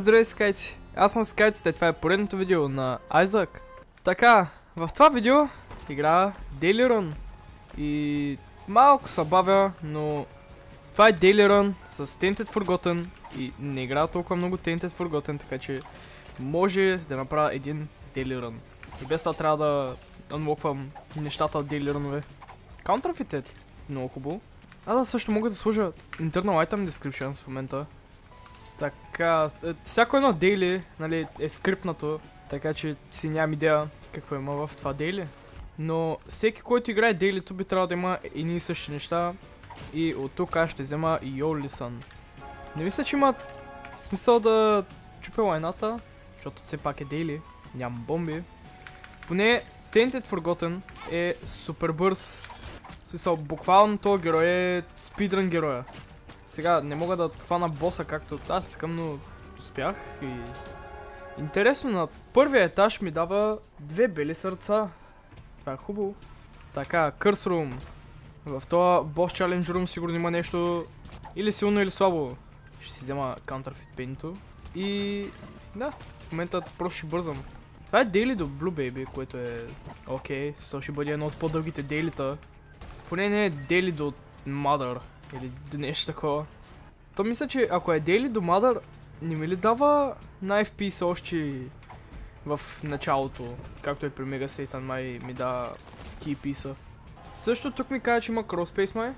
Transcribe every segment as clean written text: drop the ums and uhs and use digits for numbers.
Здравей, скайци! Аз съм скайците, това е поредното видео на Айзак. Така, в това видео играя Daily Run. И малко се бавя, но това е Daily Run с Tainted Forgotten. И не играя толкова много Tainted Forgotten, така че може да направя един Daily Run. И без това трябва да unlockвам нещата от Daily Run-ове. Counterfeited, много хубаво. Да също мога да сложа Internal Item Descriptions в момента. Така, всяко едно дейли, нали, е скрипнато, така че си нямам идея какво има в това дейли. Но всеки, който играе дейлито, би трябвало да има едни и същи неща. И от тук аз ще взема Your Listen. Не мисля, че има смисъл да чупя лайната, защото все пак е дейли, нямам бомби. Поне Tainted Forgotten е супер бърз. В смисъл, буквално този герой е спидрън героя. Сега не мога да хвана боса както аз искам, но успях и... Интересно, на първия етаж ми дава 2 бели сърца. Това е хубаво. Така, Curse Room. В този бос Challenge Room сигурно има нещо или силно или слабо. Ще си взема Counterfeit Paint-то. И... да, в момента просто ще бързам. Това е дейли до Blue Baby, което е... окей, ще бъде едно от по-дългите дейлита. Поне не е дейли до Mother. Или до нещо такова. То мисля, че ако е дейли до Mother, не ми ли дава на FPS още в началото, както е при Mega Satan, май ми дава key-piece-а. Също тук ми каза, че има crossspace май.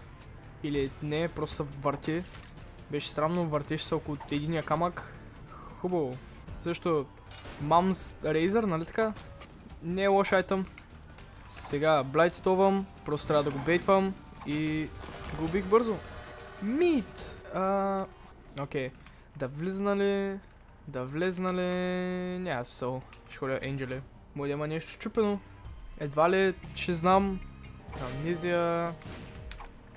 Или не, просто се върти. Беше странно, въртиш се около единия камък. Хубаво. Също Mom's Razor, нали така? Не е лош айтъм. Сега блайтитовам, просто трябва да го бейтвам и го убих бързо. Мит! Окей. Да влезна ли? Да влезна ли? Няма смисъл. Ще ходя Енджели. Може да има нещо щупено. Едва ли ще знам. Амнезия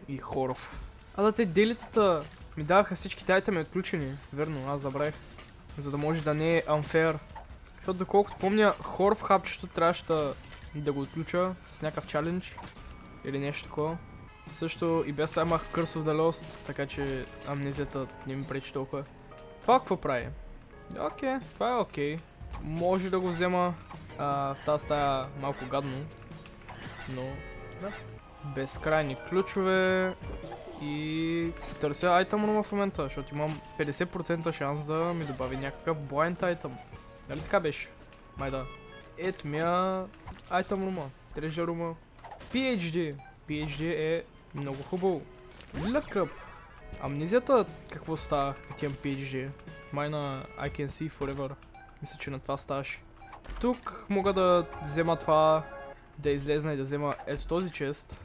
и Хоров. Да, те делитата ми даваха всичките айтеми отключени. Верно, аз забравих. За да може да не е unfair. Защото доколкото помня, Хоров хапчето трябваше да го отключа с някакъв чалендж. Или нещо такова. Също и без това имах Curse of the Lost, така че амнезията не ми пречи толкова. Това какво прави? Окей, това е окей. Може да го взема в тази стая малко гадно. Но, да. Безкрайни ключове. И си търся item room в момента, защото имам 50% шанс да ми добави някакъв blind item. Нали така беше? Май да. Ето ми item room, treasure room. PhD. PhD е много хубаво. Look up. Амнезията какво става, като имам PhD? Май на I can see forever. Мисля, че на това ставаш. Тук мога да взема това, да излезна и да взема ето този чест.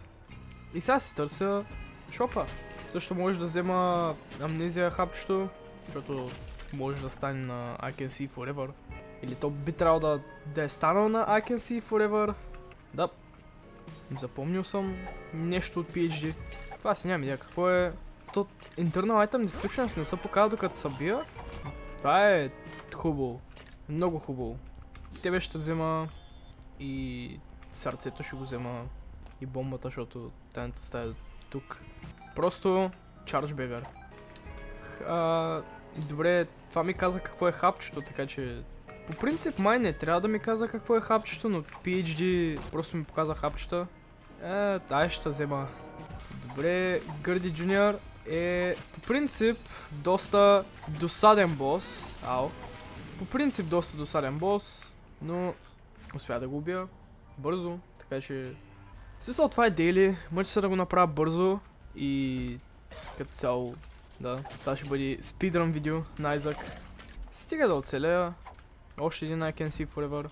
И сега си търся шопа. Също може да взема амнезия хапчето, защото може да стане на I can see forever. Или то би трябвало да е станал на I can see forever. Да. Запомнил съм нещо от PhD. Това си нямам идея какво е. То Internal Item Descriptions не се показва докато се бия. Това е хубаво. Много хубаво. Тебе ще взема и сърцето ще го взема и бомбата, защото тайната стая тук. Просто Charge Beggar. Добре, това ми каза какво е хапчето, така че... По принцип май не трябва да ми каза какво е хапчето, но PhD просто ми показа хапчета. Ай ще взема. Добре, Гърди Джуниор е по принцип доста досаден бос. По принцип доста досаден бос, но успя да го убия бързо, така че... Смисъл това е дейли, мъча се да го направя бързо и като цяло, да, това ще бъде спидрън видео на Айзак. Стига да оцелея. Още един I can see forever.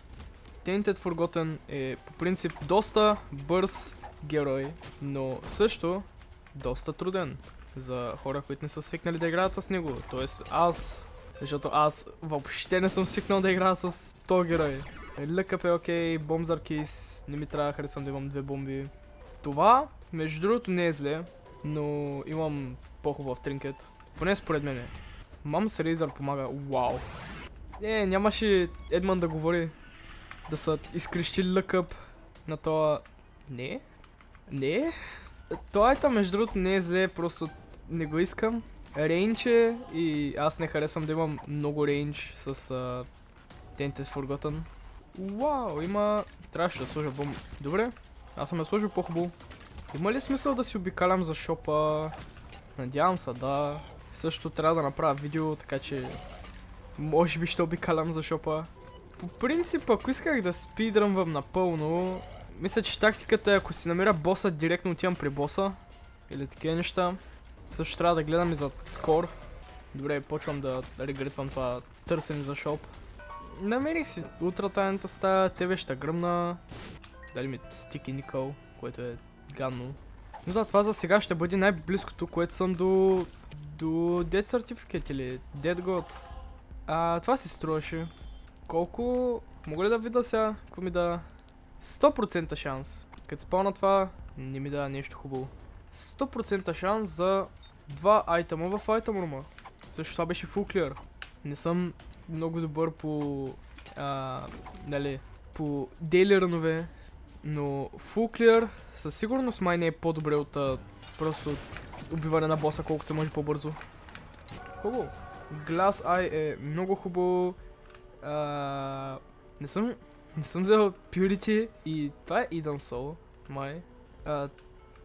Tainted Forgotten е по принцип доста бърз герой, но също доста труден за хора, които не са свикнали да играят с него. Тоест аз, защото аз въобще не съм свикнал да играя с този герой. Лъкъп е окей, бомбзаркис, не ми трябва, харесвам да имам 2 бомби. Това, между другото, не е зле, но имам по-хубав тринкет. Поне според мене. Mom's Razor помага, вау. Нямаше Едман да говори да са изкрещи лъкъп на това. Не. Това между другото не е зле, просто не го искам. рейндж и аз не харесвам да имам много рейндж с Tenth is Forgotten. Вау, има... Трябваше да сложа бомба. Добре, аз съм я сложил по-хубаво. Има ли смисъл да си обикалям за шопа? Надявам се, да. Също трябва да направя видео, така че... Може би ще обикалям за шопа. По принцип, ако исках да спидрънвам напълно... Мисля, че тактиката е, ако си намеря боса, директно отивам при боса. Или такива неща. Също трябва да гледам и за скор. Добре, почвам да регретвам това търсене за шоп. Намерих си ултратайната стая, тебе ще гръмна. Дали ми стики никъл, което е гадно. Но да, това за сега ще бъде най-близкото, което съм до Dead Certificate или Dead God. Това си струваше. Колко... Мога ли да видя сега? Какво ми да... 100% шанс. Като спълна това, не ми дава нещо хубаво. 100% шанс за 2 айтема в айтем рума. Също това беше full clear. Не съм много добър по... нали... По daily рънове. Но full clear със сигурност май не е по-добре от просто убиване на боса колкото се може по-бързо. Хубаво. Glass Eye е много хубаво. Не съм взел Purity и това е Eden Soul, май.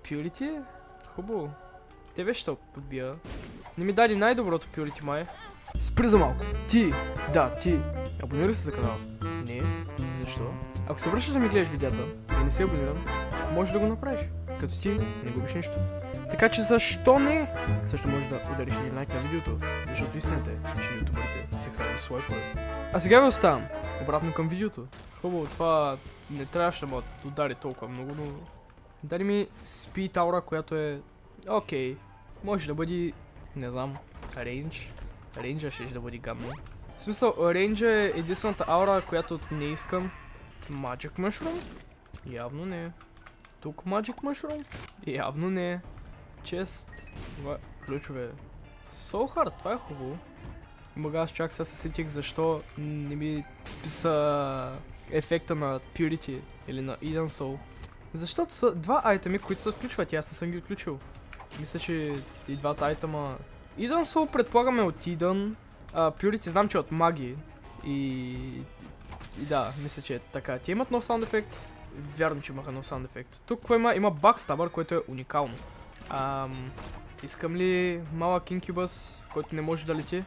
Purity? Хубаво. Тебе ще подбия. Не ми даде най-доброто Purity, май. Спри за малко. Ти! Да, ти! Абонирай се за канала. Не. Защо? Ако се връщаш да ми гледаш видеята и не си абониран, може да го направиш. Като ти не губиш нищо. Така че защо не? Също можеш да удариш един лайк на видеото, защото истината е, че ютубърите се хранят с лайкове. А сега ви оставам обратно към видеото. Хубаво, това не трябваше да ме удари толкова много, но... Даде ми Speed Aura, която е... Окей. Може да бъде... Не знам... Рейндж. Рейнджа ще да бъде гадно. В смисъл, рейнджа е единствената аура, която не искам. Magic Mushroom? Явно не. Тук Magic Mushroom? Явно не. Чест. Ключове. So hard, това е хубаво. Мога аз чак сега се сетих защо не ми списа ефекта на Purity или на Eden Soul. Защото са два айтеми, които се отключват и аз не съм ги отключил. Мисля, че и двата айтема... Eden Soul предполагаме от Eden. Purity знам, че е от маги. И да, мисля, че е така. Те имат нов саунд ефект. Вярно, че имаха нов саунд ефект. Тук какво има? Има Backstabber, което е уникално. Искам ли малък Incubus, който не може да лети?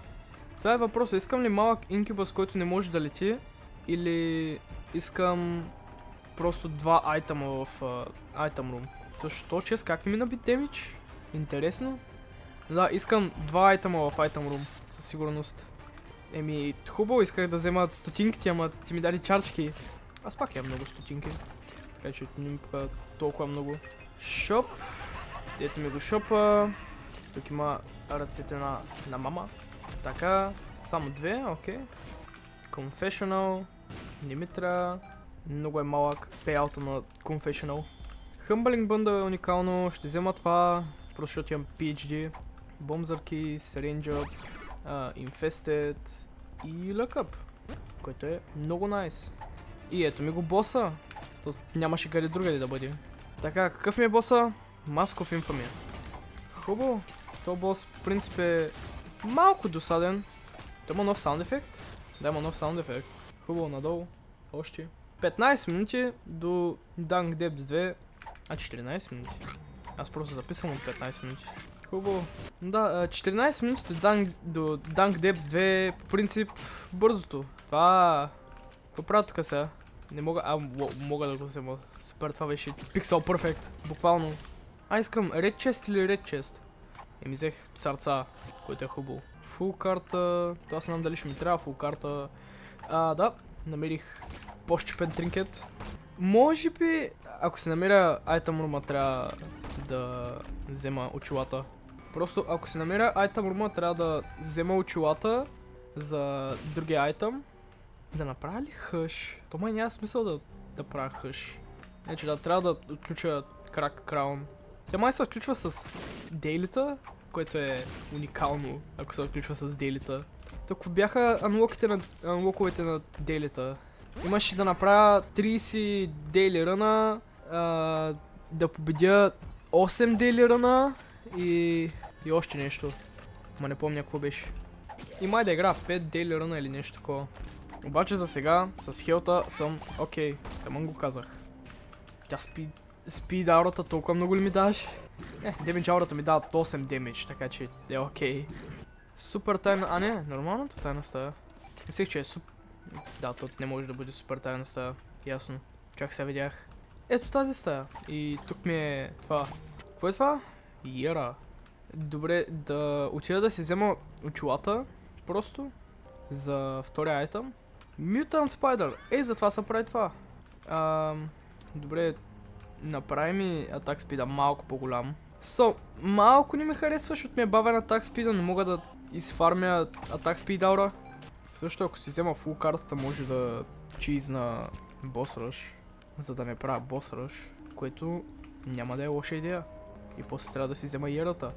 Това е въпросът. Искам ли малък Incubus, който не може да лети? Или искам просто два айтема в Item Room? Защо, чест, как не ми наби демидж? Интересно. Да, искам два айтема в Item Room, със сигурност. Еми, хубаво, исках да взема стотинките, ама ти ми дали чарчки. Аз пак имам много стотинки. Така че не ми пука толкова много. Шоп. Ето ми го шопа. Тук има ръцете на мама. Така, само две, окей. Confessional. Не ми трябва. Много е малък пейаута на Confessional. Humbling Bundle е уникално, ще взема това. Просто защото имам PhD. Бомзърки, Syringe Up, Infested и Luck Up, който е много найс. И ето ми го боса. То нямаше къде другаде да бъде. Така, какъв ми е боса? Mask of Infamy. Хубаво. То бос в принцип е малко досаден. Той има нов саунд ефект. Да, има нов саунд ефект. Хубаво, надолу. Още 15 минути до Dunk Depths 2. 14 минути. Аз просто записвам от 15 минути. Хубаво. Да, 14 минути до Dunk Depths 2 по принцип бързото. Това... Какво правя тук сега? Не мога... мога да го взема. Супер, това беше Pixel Perfect. Буквално. Искам Red Chest или Red Chest? Ми взех сърца, което е хубаво. Фул карта... Това се знам дали ще ми трябва фул карта. Да, намерих по-щупен тринкет. Може би, ако се намеря Item Room, трябва да взема очилата. Просто ако се намеря Item Room, трябва да взема очилата за другия айтем. Да направя ли хъш? То май няма смисъл да правя хъш. Значи да, трябва да отключа Crack Crown. Тя май се отключва с дейлита, което е уникално, ако се отключва с дейлита. Тук бяха анлоковете на дейлита. Имаше да направя 30 дейли ръна, да победя 8 дейли ръна и още нещо. ма не помня какво беше. И май да игра 5 Daily Run или нещо такова. Обаче за сега с хелта съм окей. Тъмън го казах. Тя спид аурата толкова много ли ми даваш? Демидж аурата ми дава 8 демидж, така че е окей. Супер тайна... А не, нормалната тайна стая. Мислех, че е супер... Да, тут не може да бъде супер тайна стая. Ясно. Чак сега видях. Ето тази стая. И тук ми е това. Какво е това? Йера. Добре, да отида да си взема очилата. Просто. За втория айтъм. Mutant Spider. Ей, затова се прави това. Добре, направи ми атак спида малко по-голям. Малко не ме харесва, защото ми е бавен атак спида, не мога да изфармя атак спид аура. Също ако си взема фул картата, може да чизна бос ръш, за да не правя бос ръш, което няма да е лоша идея. И после трябва да си взема ерата.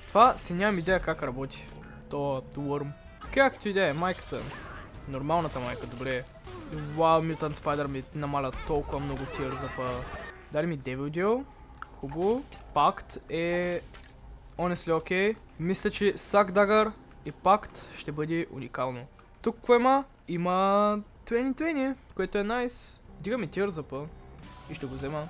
Това си нямам идея как работи. То Worm. Както идея, майката. Нормалната майка, добре. Вау, Mutant Spider ми намаля толкова много тир за па. Дали ми Devil Deal. Хубаво. Пакт е... honestly окей. Мисля, че Sack Dagger и Пакт ще бъде уникално. Тук какво има? Има 2020, което е найс. Дига ми тир за па. И ще го взема.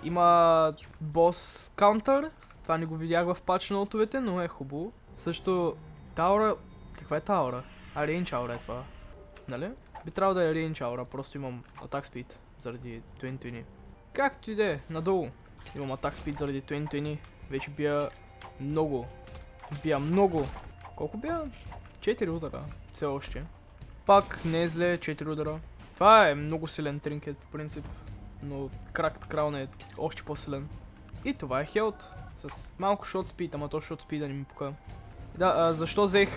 Има бос каунтър. Това не го видях в патч ноутовете, но е хубаво. Също таура... Каква е таура? Range аура е това. Нали? Би трябвало да е range аура, просто имам attack speed заради 2020. Както и да е, надолу. Имам attack speed заради 2020. Вече бия много. Колко бия? 4 удара. Все още. Пак не е зле, 4 удара. Това е много силен тринкет по принцип. Но Cracked Crown е още по-силен. И това е хелт. С малко shot speed, ама то shot speed не ми пука. Да, защо взех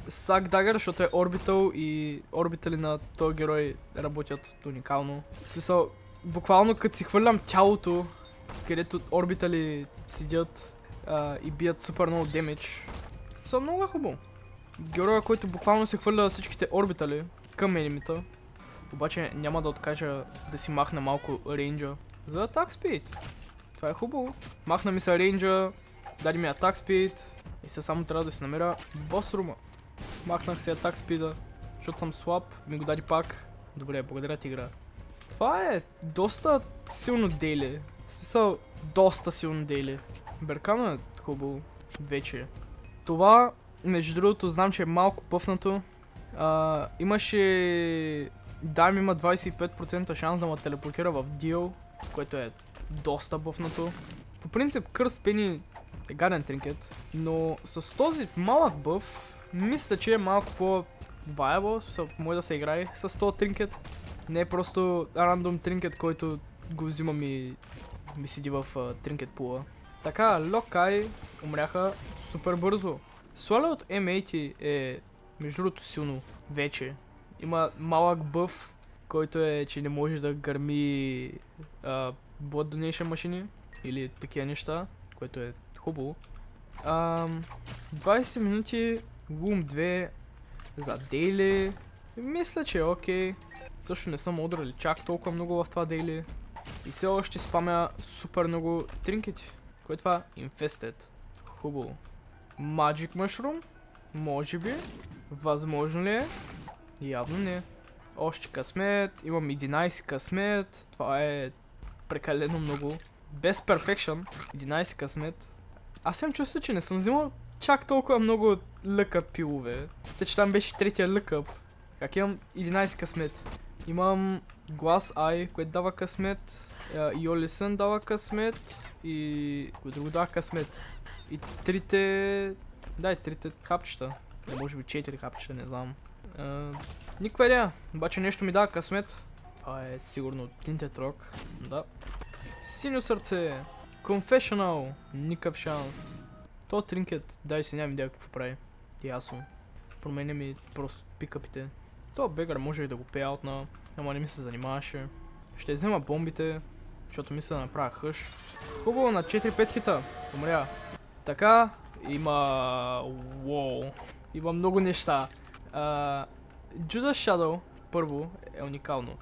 Sack Dagger, защото е орбитал и орбитали на този герой работят уникално. В смисъл, буквално като си хвърлям тялото, където орбитали седят и бият супер много демидж. Са много е хубаво. Героя, който буквално се хвърля всичките орбитали към енемита. Обаче няма да откажа да си махна малко рейнджа за attack speed. Това е хубаво. Махна ми се рейнджа, даде ми attack speed и сега само трябва да си намеря бос рума. Махнах се атак спида, защото съм слаб, ми го даде пак. Добре, благодаря ти, игра. Това е доста силно дейли. В смисъл, доста силно дейли. Беркано е хубаво вече. Това, между другото, знам, че е малко пъфнато. Имаше... Дайм има 25% шанс да ме телепортира в дил, което е доста бъфнато. По принцип, Curse Penny е гаден тринкет, но с този малък бъф мисля, че е малко по-viable, смисъл, може да се играе с този тринкет. Не е просто рандом тринкет, който го взимам и ми седи в тринкет пула. Така, Локай умряха супер бързо. Слоля от M80 е, между другото, силно вече. Има малък бъф, който е, че не може да гърми Blood Donation машини или такива неща, което е хубаво. 20 минути Womb 2 за дейли. Мисля, че е окей. Също не съм удрали чак толкова много в това дейли. И все още спамя супер много тринкети. Кое е това? Infested. Хубаво. Magic Mushroom? Може би. Възможно ли е? Явно не. Още късмет. Имам 11 късмет. Това е прекалено много. Без Perfection. 11 късмет. Аз съм чувствал, че не съм взимал чак толкова много лъкъп пилове. След че там беше третия лъкъп. Как имам 11 късмет. Имам Glass Eye, което дава късмет. Yolison дава късмет. И... кое друго дава късмет. И трите... да, и трите хапчета. Не, може би 4 хапчета, не знам. Никаква идея. Обаче нещо ми дава късмет. Това е сигурно Tinted Rock. Да. Синьо сърце. Confessional. Никакъв шанс. То тринкет, дай си нямам идея какво прави. Ясно. Променя ми просто пикъпите. То бегър може и да го пеяутна, ама не ми се занимаваше. Ще взема бомбите, защото мисля да направя хъш. Хубаво, на 4-5 хита. Умря. Така, има... Уоу. Има много неща. Judas Shadow, първо, е уникално.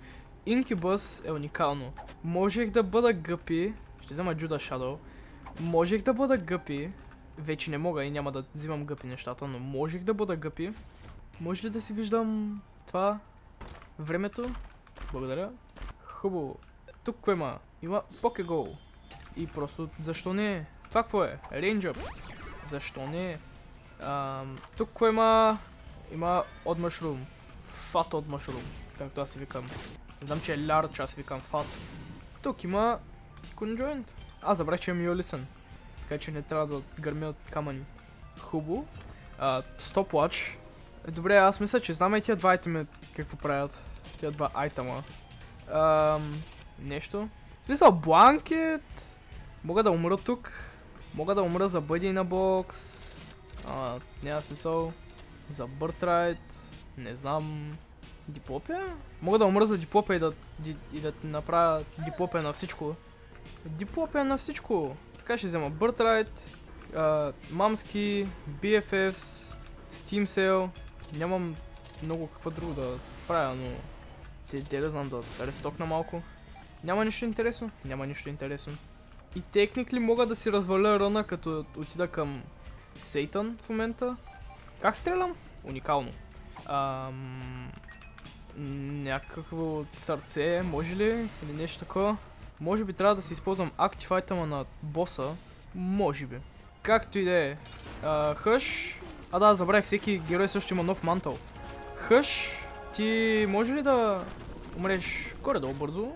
Incubus е уникално. Можех да бъда гъпи. Ще взема Judas Shadow. Можех да бъда гъпи вече не мога и няма да взимам гъпи нещата, но можех да бъда гъпи. Може ли да си виждам това? Времето? Благодаря. Хубаво. Тук какво има? Има Pokegol. И просто, защо не? Това какво е? Range Up. Защо не? Тук какво има? Има Odd Mushroom. Fat Odd Mushroom. Както аз си викам. Знам, че е large, аз си викам Fat. Тук има Conjoint. Аз забрах, че имам Listen. Така че не трябва да гърмя от камъни. Хубаво. Stopwatch. Добре, аз мисля, че знам и тия два айтеми какво правят. Тия два айтема. Нещо. Мисля, бланкет. Мога да умра тук. Мога да умра за бъди на бокс. Няма смисъл. За Birthright. Не знам. Диплопия? Мога да умра за диплопия и да направя диплопия на всичко. Диплопия на всичко. Така ще взема Birthright. Мамски. BFFs. Steam Sale. Нямам много какво друго да правя, но... Те да знам да рестокна малко. Няма нищо интересно. Няма нищо интересно. И техникли мога да си разваля ръна, като отида към Сейтън в момента. Как стрелям? Уникално. Някакво сърце, може ли? Или нещо такова? Може би трябва да си използвам актив айтема на боса. Може би. Както и да е. Хъш. Да, забравих, всеки герой също има нов мантъл. Хъш, ти може ли да умреш горе-долу бързо?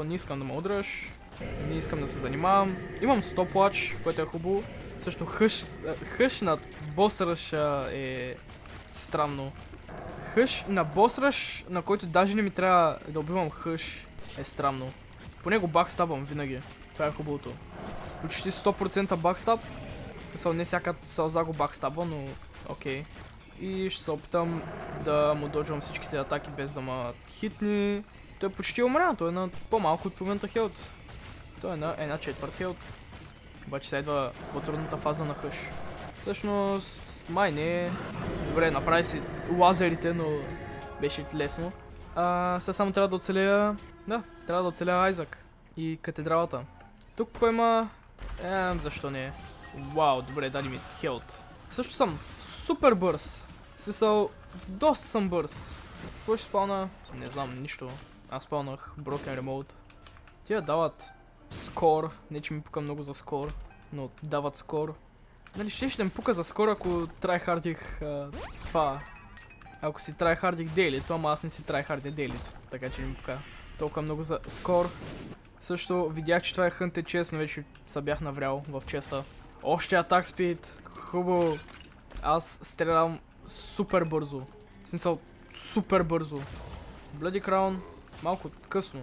Не искам да ме удръш. Не искам да се занимавам. Имам Stopwatch, което е хубаво. Също хъш на бос ръш е странно. Хъш на бос ръш, на който даже не ми трябва да убивам хъш, е странно. По него бакстабам винаги. Това е хубавото. Почти 100% бакстаб. Не всяка сълза го бакстаба, но окей. И ще се опитам да му доджвам всичките атаки без да ма хитни. Той е почти умря, той е на по-малко от половината хелт. Той е на една четвърт хелт. Обаче следва по-трудната фаза на хъш. Всъщност, май не. Добре, направи си лазерите, но беше лесно. Сега само трябва да оцелея... Да, трябва да оцелея Айзак. И катедралата. Тук какво има? Защо не? Вау, добре, даде ми хелт. Също съм супер бърз. В смисъл, доста съм бърз. Какво ще спална? Не знам, нищо. Аз спалнах Broken Remote. Тия дават скор. Не че ми пука много за скор, но дават скор. Нали, ще ми пука за скор, ако трайхардих това. Ако си трайхардих дейлито, ама аз не си трайхардих дейлито. Така че не ми пука толкова много за скор. Също видях, че това е Hunted Chest, но вече се бях наврял в честа. Още атак спид. Хубаво. Аз стрелям супер бързо. В смисъл, супер бързо. Bloody Crown. Малко късно.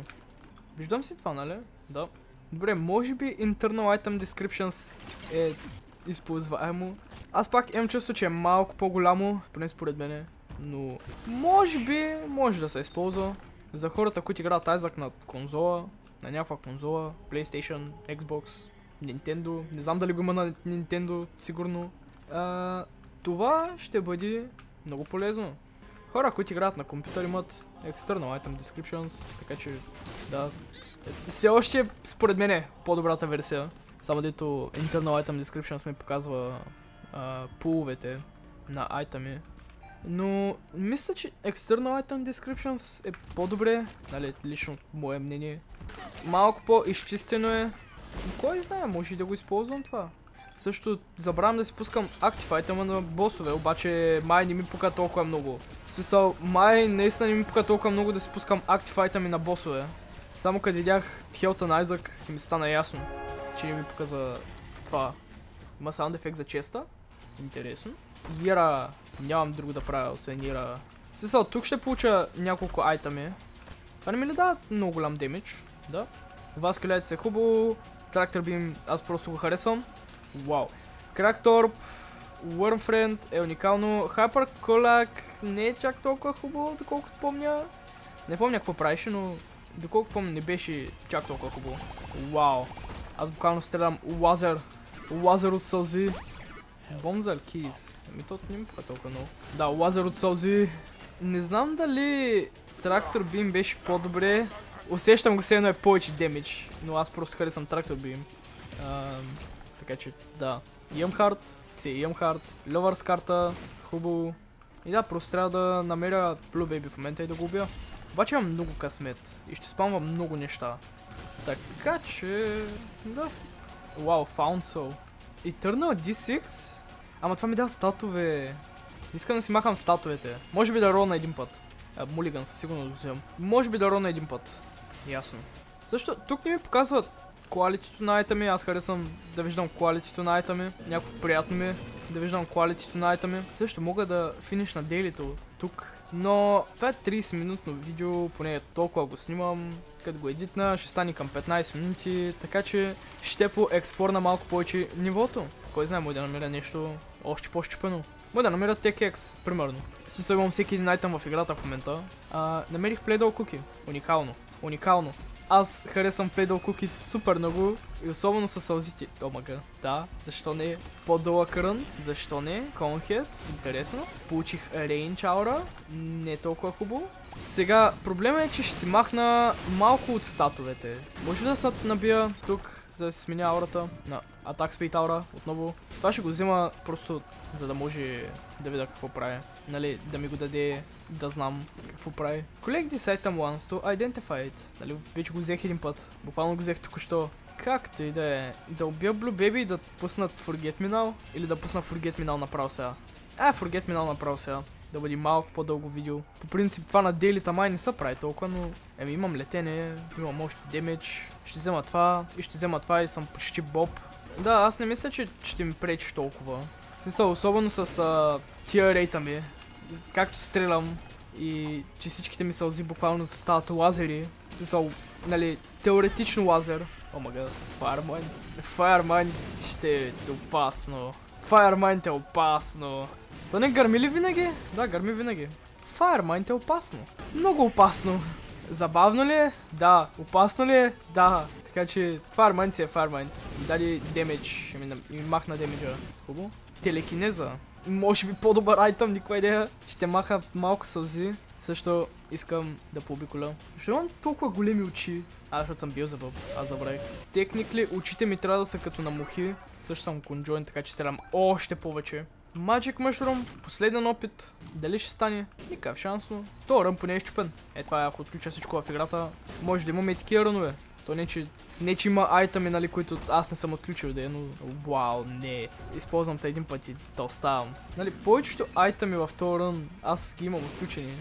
Виждам си това, нали? Да. Добре, може би Internal Item Descriptions е използваемо. Аз пак имам чувство, че е малко по-голямо, поне според мене. Но може би може да се използва. За хората, които играят Isaac на конзола, на някаква конзола, PlayStation, Xbox, Nintendo. Не знам дали го има на Nintendo, сигурно. Това ще бъде много полезно. Хора, които играят на компютър, имат External Item Descriptions, така че да. Все още според мен е по-добрата версия. Само дето Internal Item Descriptions ми показва пуловете на айтеми. Но мисля, че External Item Descriptions е по-добре, нали, лично мое мнение. Малко по-изчистено е. Кой знае, може и да го използвам това. Също забравям да си пускам актив айтема на босове, обаче май не ми пука толкова много. В смисъл, май наистина не ми пука толкова много да си пускам актив айтеми на босове. Само като видях хелта на Айзак, ми стана ясно, че не ми пука за това. Има саунд ефект за честа. Интересно. Ира, нямам друго да правя, освен Ира. В смисъл, тук ще получа няколко айтеми. Това не ми ли дава много голям демидж? Да. Васкалете се хубаво. Трактор Бим, аз просто го харесвам. Вау. Кракторп, Wormfriend е уникално. Hyper Колак не е чак толкова хубаво, доколкото помня. Не помня какво правеше, но доколкото помня не беше чак толкова хубаво. Вау. Аз буквално стрелям лазер. Лазер от сълзи. Бонзър Кейс. Ами то не ми пука толкова много. Да, лазер от сълзи. Не знам дали Трактор Бим беше по-добре. Усещам го, все едно е повече демидж, но аз просто харесвам Трактор Бим. Така че, да. Имам хард. Имам хард. Лъвърс карта. Хубаво. И да, просто трябва да намеря Blue Baby в момента и да го убия. Обаче имам много късмет и ще спамвам много неща. Така че... да. Вау, Found Soul. Eternal D6? Ама това ми дава статове. Искам да си махам статовете. Може би да ролна един път. Мулиган със сигурно да го вземам. Може би да ролна един път. Ясно. Също, тук не ми показват quality-то на айтами. Аз харесвам да виждам quality-то на айтами. Някакво приятно ми е да виждам quality-то на айтами. Също мога да финиш на дейлито тук. Но това е 30 минутно видео, поне толкова го снимам. Като го едитна, ще стане към 15 минути, така че ще поекспорна малко повече нивото. Кой знае, може да намеря нещо още по-щупено. Може да намеря TechX, примерно. В смисъл имам всеки един айтъм в играта в момента. Намерих Play-Doh Cookie. Уникално. Уникално. Аз харесвам Play-Doh Cookie супер много и особено със сълзите. Омага, да, защо не? По-дълъг рън, защо не? Conehead, интересно. Получих Range Aura, не е толкова хубаво. Сега, проблема е, че ще си махна малко от статовете. Може да се набия тук, за да си сменя аурата на Attack Speed Aura отново. Това ще го взема просто, за да може да видя какво прави. Нали, да ми го даде да знам какво прави. Collect this item once to identify it. Нали, вече го взех един път. Буквално го взех току-що. Както и да е. Да убия Blue Baby и да пуснат Forget Me Now. Или да пусна Forget Me Now направо сега. Forget Me Now направо сега. Да бъде малко по-дълго видео. По принцип това на дейлита май не се прави толкова, но... имам летене, имам още демидж. Ще взема това и ще взема това и съм почти боб. Да, аз не мисля, че ще ми пречи толкова. Мисля, особено с тия рейта ми. Както стрелям и че всичките ми сълзи буквално стават лазери. Мисля, нали, теоретично лазер. Омага, Firemind. Firemind ще е опасно. Firemind е опасно. То не гърми ли винаги? Да, гърми винаги. Firemind е опасно. Много опасно. Забавно ли е? Да. Опасно ли е? Да. Така че Firemind си е Firemind. Даде демидж. И ми махна демиджа. Хубаво. Телекинеза. Може би по-добър айтъм, никаква идея. Ще маха малко сълзи. Също искам да пообиколя. Защо имам толкова големи очи? Защото съм бил забъл. Аз забравих. Техникли, очите ми трябва да са като на мухи. Също съм конджоин, така че стрелям още повече. Magic Mushroom, последен опит. Дали ще стане? Никакъв шансно. То рън поне е щупен. Това е, ако отключа всичко в играта. Може да имаме и такива рънове. То не че има айтъми, нали, които аз не съм отключил да е, но вау, не. Използвам те един път и да оставам. Нали, повечето айтъми в този рън аз ги имам отключени.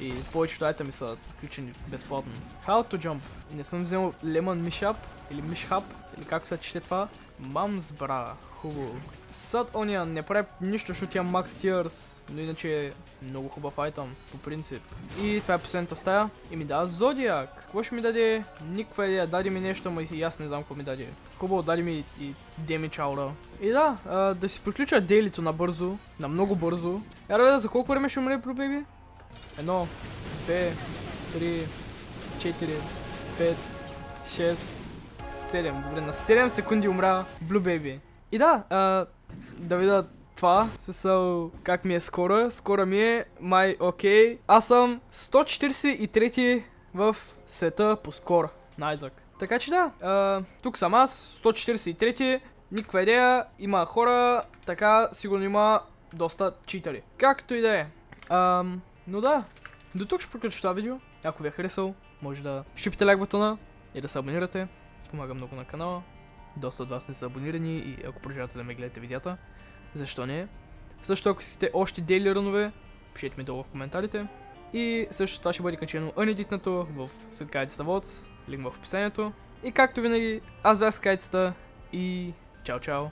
И повечето айтъми са отключени безплатно. How to jump. Не съм взел Lemon Mishap или Mishap, или както се чете това. Мамс бра. Хубаво. Sad Onion не прави нищо, защото имам Max Tears, но иначе е много хубав айтъм, по принцип. И това е последната стая. И ми дава Зодиак. Какво ще ми даде? Никаква идея. Даде ми нещо, ама и аз не знам какво ми даде. Хубаво, даде ми и Damage Aura. И да, да си приключа дейлито набързо, на много бързо. Я да за колко време ще умре Blue Baby? 1, 2, 3, 4, 5, 6, 7. Добре, на 7 секунди умря Blue Baby. И да, да видя това, смисъл как ми е скоро. Скоро ми е май окей. Аз съм 143 в света по скоро на Isaac. Така че да, тук съм аз, 143, никаква идея, има хора, така сигурно има доста читери. Както и да е. Но да, до тук ще приключа това видео. Ако ви е харесал, може да щупите лайк бутона и да се абонирате. Помага много на канала. Доста от вас не са абонирани и ако продължавате да ме гледате видеята, защо не? Също ако искате още дейли рънове, пишете ми долу в коментарите. И също това ще бъде качено uneditнато в Светкайцата Vods, линк в описанието. И както винаги, аз бях Скайцата и чао-чао!